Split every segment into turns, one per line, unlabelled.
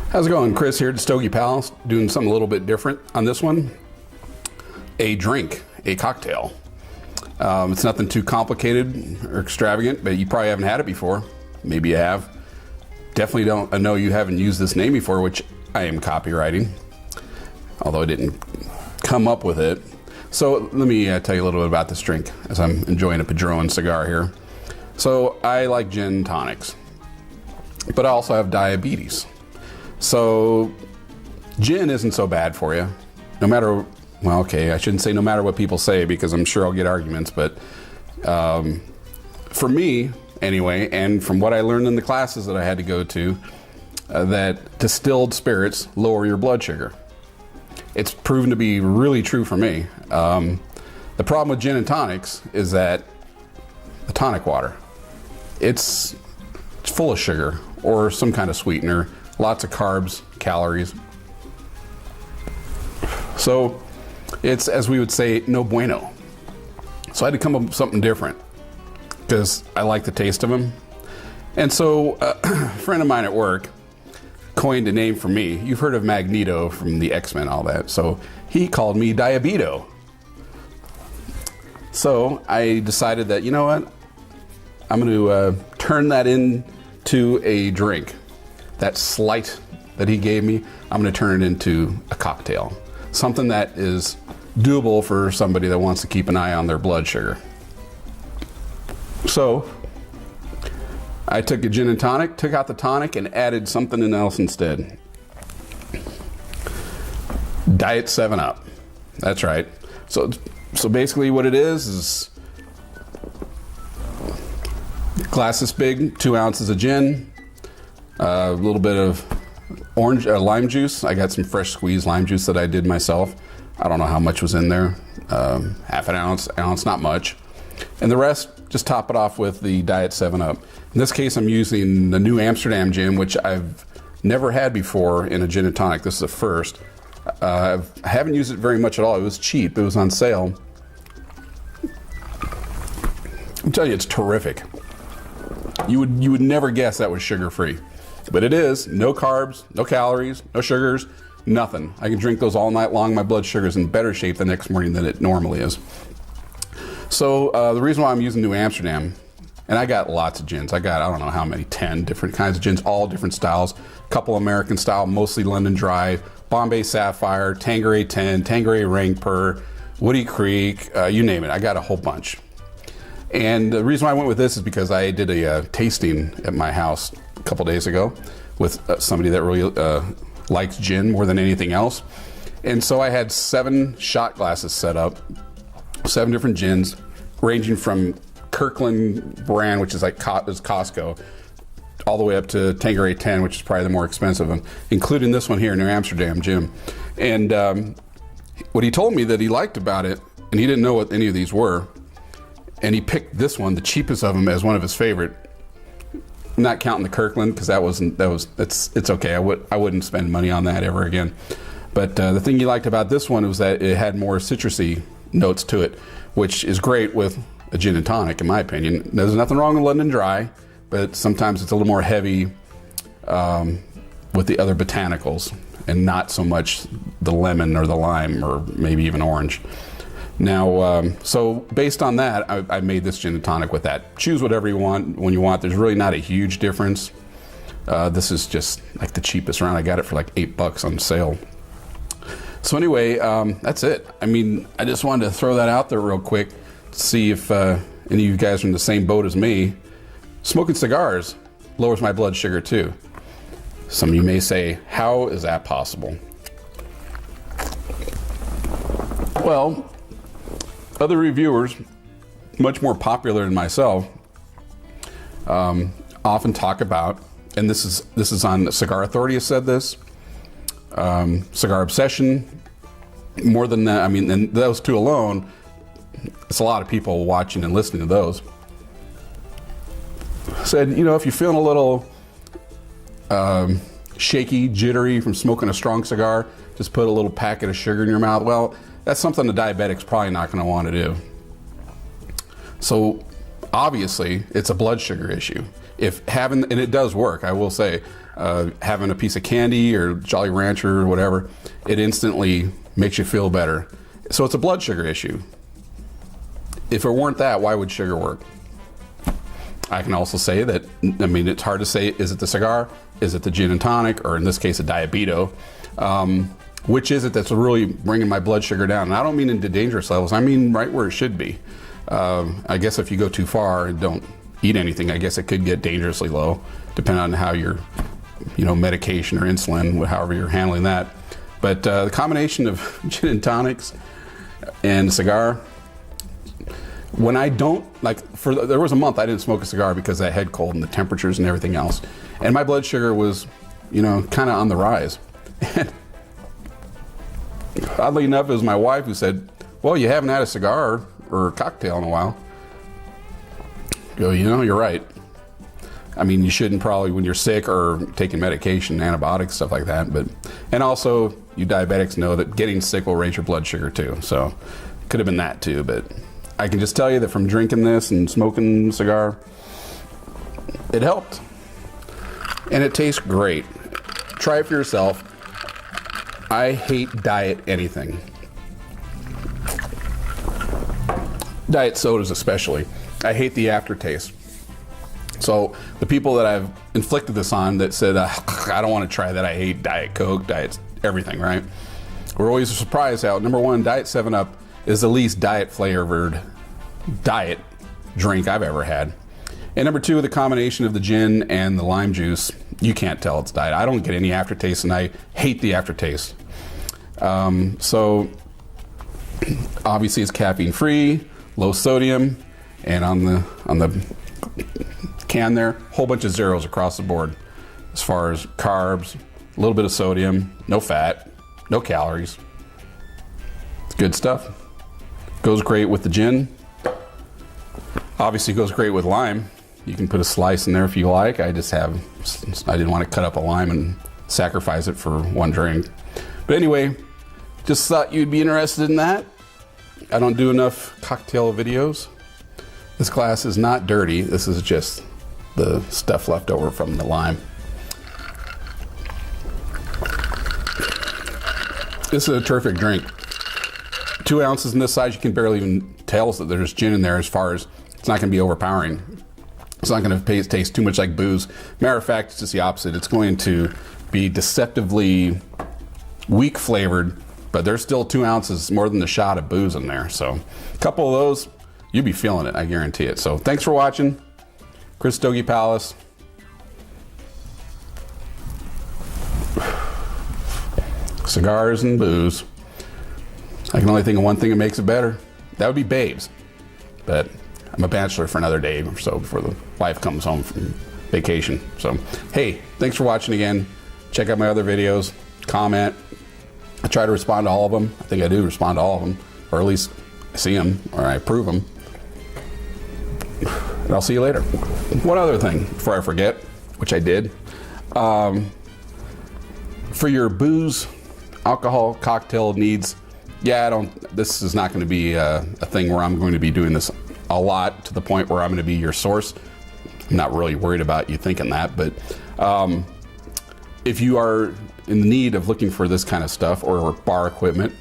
How's it going? Chris here at Stogie Palace, doing something a little bit different on this one. A drink, a cocktail. It's nothing too complicated or extravagant, but you probably haven't had it before. Maybe you have. Definitely don't. I know you haven't used this name before, which I am copywriting, although I didn't come up with it. So let me tell you a little bit about this drink as I'm enjoying a Padron cigar here. So I like gin tonics, but I also have diabetes. So gin isn't so bad for you, no matter, well, okay, I shouldn't say no matter what people say because I'm sure I'll get arguments, but for me anyway, and from what I learned in the classes that I had to go to, that distilled spirits lower your blood sugar. It's proven to be really true for me. The problem with gin and tonics is that the tonic water, it's full of sugar or some kind of sweetener, lots of carbs, calories. So it's, as we would say, no bueno. So I had to come up with something different because I like the taste of them. And so a friend of mine at work coined a name for me. You've heard of Magneto from the X-Men, all that. So he called me Diabeto. So I decided that, you know what? I'm going to turn that into a drink. That slight that he gave me, I'm going to turn it into a cocktail. Something that is doable for somebody that wants to keep an eye on their blood sugar. So I took a gin and tonic, took out the tonic, and added something else instead. Diet 7-Up. That's right. So basically what it is glass this big, 2 ounces of gin, a little bit of orange lime juice. I got some fresh squeezed lime juice that I did myself. I don't know how much was in there. Half an ounce, not much. And the rest, just top it off with the Diet 7-Up. In this case, I'm using the New Amsterdam gin, which I've never had before in a gin and tonic. This is the first. I haven't used it very much at all. It was cheap. It was on sale. I'm telling you, it's terrific. You would never guess that was sugar-free. But it is. No carbs, no calories, no sugars, nothing. I can drink those all night long. My blood sugar is in better shape the next morning than it normally is. So the reason why I'm using New Amsterdam, and I got lots of gins. I got, I don't know how many, 10 different kinds of gins, all different styles. A couple American style, mostly London Dry, Bombay Sapphire, Tanqueray 10, Tanqueray Rangpur, Woody Creek, you name it. I got a whole bunch. And the reason why I went with this is because I did a tasting at my house a couple days ago with somebody that really likes gin more than anything else. And so I had 7 shot glasses set up, 7 different gins, ranging from Kirkland brand, which is like Costco, all the way up to Tanqueray 10, which is probably the more expensive one, including this one here, New Amsterdam Gin. And what he told me that he liked about it, and he didn't know what any of these were, and he picked this one, the cheapest of them, as one of his favorite. I'm not counting the Kirkland because it's okay. I wouldn't spend money on that ever again. But the thing he liked about this one was that it had more citrusy notes to it, which is great with a gin and tonic, in my opinion. There's nothing wrong with London Dry, but sometimes it's a little more heavy with the other botanicals and not so much the lemon or the lime or maybe even orange. Now, so based on that, I made this gin and tonic with that. Choose whatever you want when you want. There's really not a huge difference. This is just like the cheapest round. I got it for like $8 on sale. So anyway, that's it. I mean, I just wanted to throw that out there real quick to see if any of you guys are in the same boat as me. Smoking cigars lowers my blood sugar too. Some of you may say, how is that possible? Well, other reviewers, much more popular than myself, often talk about, and this is on Cigar Authority has said this, Cigar Obsession, more than that, I mean, and those two alone, it's a lot of people watching and listening to those. Said, you know, if you're feeling a little shaky, jittery from smoking a strong cigar, just put a little packet of sugar in your mouth. Well, that's something the diabetic's probably not going to want to do. So obviously it's a blood sugar issue. If having, and it does work, I will say, having a piece of candy or Jolly Rancher or whatever, it instantly makes you feel better. So it's a blood sugar issue. If it weren't that, why would sugar work? I can also say that, I mean, it's hard to say, is it the cigar? Is it the gin and tonic? Or in this case, a Diabeto? Which is it that's really bringing my blood sugar down? And I don't mean into dangerous levels. I mean right where it should be. I guess if you go too far and don't eat anything, I guess it could get dangerously low, depending on how your, medication or insulin, however you're handling that. But the combination of gin and tonics and cigar, when I don't, there was a month I didn't smoke a cigar because I had cold and the temperatures and everything else. And my blood sugar was, kind of on the rise. And oddly enough, it was my wife who said, well, you haven't had a cigar or a cocktail in a while. I go, you're right. I mean, you shouldn't probably when you're sick or taking medication, antibiotics, stuff like that. And also, you diabetics know that getting sick will raise your blood sugar too. So it could have been that too. But I can just tell you that from drinking this and smoking a cigar, it helped. And it tastes great. Try it for yourself. I hate diet anything. Diet sodas especially. I hate the aftertaste. So the people that I've inflicted this on that said, I don't want to try that, I hate Diet Coke, diet everything, right? We're always surprised how, number one, Diet 7-Up is the least diet flavored diet drink I've ever had. And number two, the combination of the gin and the lime juice, you can't tell it's diet. I don't get any aftertaste and I hate the aftertaste. So obviously it's caffeine free, low sodium, and on the can there, a whole bunch of zeros across the board as far as carbs, a little bit of sodium, no fat, no calories. It's good stuff. Goes great with the gin. Obviously goes great with lime. You can put a slice in there if you like. I didn't want to cut up a lime and sacrifice it for one drink. But anyway, just thought you'd be interested in that. I don't do enough cocktail videos. This glass is not dirty. This is just the stuff left over from the lime. This is a terrific drink. 2 ounces in this size, you can barely even tell that there's gin in there, as far as it's not going to be overpowering. It's not going to taste too much like booze. Matter of fact, it's just the opposite. It's going to be deceptively weak flavored, but there's still 2 ounces, more than the shot of booze in there. So a couple of those, you'll be feeling it, I guarantee it. So thanks for watching. Chris Stogie Palace. Cigars and booze. I can only think of one thing that makes it better. That would be babes. But I'm a bachelor for another day or so before the wife comes home from vacation. So, hey, thanks for watching again. Check out my other videos. Comment. I try to respond to all of them. I think I do respond to all of them. Or at least I see them or I approve them. And I'll see you later. One other thing before I forget, which I did. For your booze, alcohol, cocktail needs, this is not going to be a thing where I'm going to be doing this a lot to the point where I'm going to be your source. I'm not really worried about you thinking that, but if you are in the need of looking for this kind of stuff or bar equipment,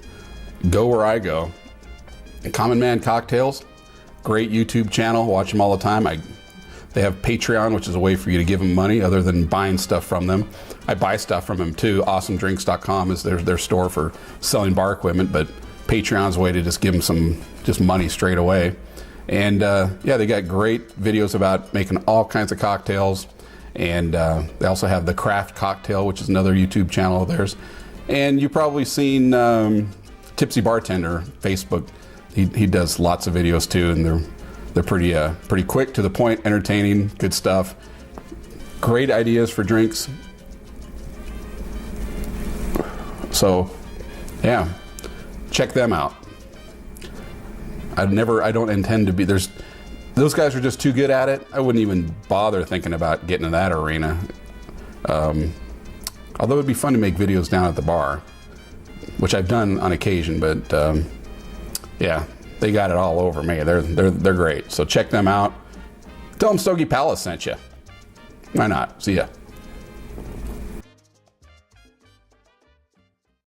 go where I go. Common Man Cocktails, great YouTube channel, watch them all the time. They have Patreon, which is a way for you to give them money other than buying stuff from them. I buy stuff from them too. AwesomeDrinks.com is their store for selling bar equipment, but Patreon's a way to just give them some money straight away. And they got great videos about making all kinds of cocktails. And they also have the Craft Cocktail, which is another YouTube channel of theirs. And you've probably seen Tipsy Bartender, Facebook. He does lots of videos too, and they're pretty quick, to the point, entertaining, good stuff. Great ideas for drinks. So, yeah, check them out. I don't intend to be, those guys are just too good at it. I wouldn't even bother thinking about getting in that arena. Although it'd be fun to make videos down at the bar, which I've done on occasion, but yeah, they got it all over me. They're great. So check them out. Tell them Stogie Palace sent you. Why not? See ya.